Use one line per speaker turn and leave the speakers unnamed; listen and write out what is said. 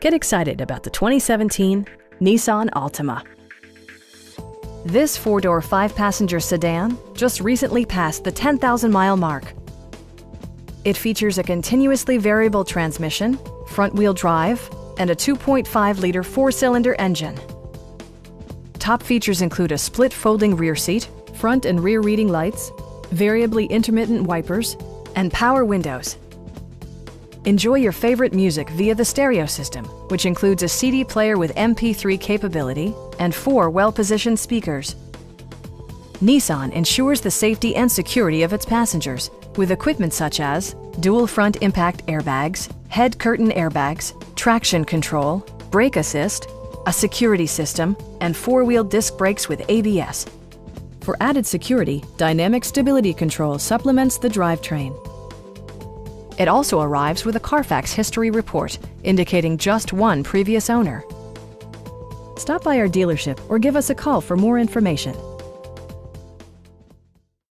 Get excited about the 2017 Nissan Altima. This four-door, five-passenger sedan just recently passed the 10,000-mile mark. It features a continuously variable transmission, front-wheel drive, and a 2.5-liter four-cylinder engine. Top features include a split folding rear seat, front and rear reading lights, variably intermittent wipers, and power windows. Enjoy your favorite music via the stereo system, which includes a CD player with MP3 capability and 4 well-positioned speakers. Nissan ensures the safety and security of its passengers with equipment such as dual front impact airbags, head curtain airbags, traction control, brake assist, a security system, and four-wheel disc brakes with ABS. For added security, dynamic stability control supplements the drivetrain. It also arrives with a Carfax history report, indicating just one previous owner. Stop by our dealership or give us a call for more information.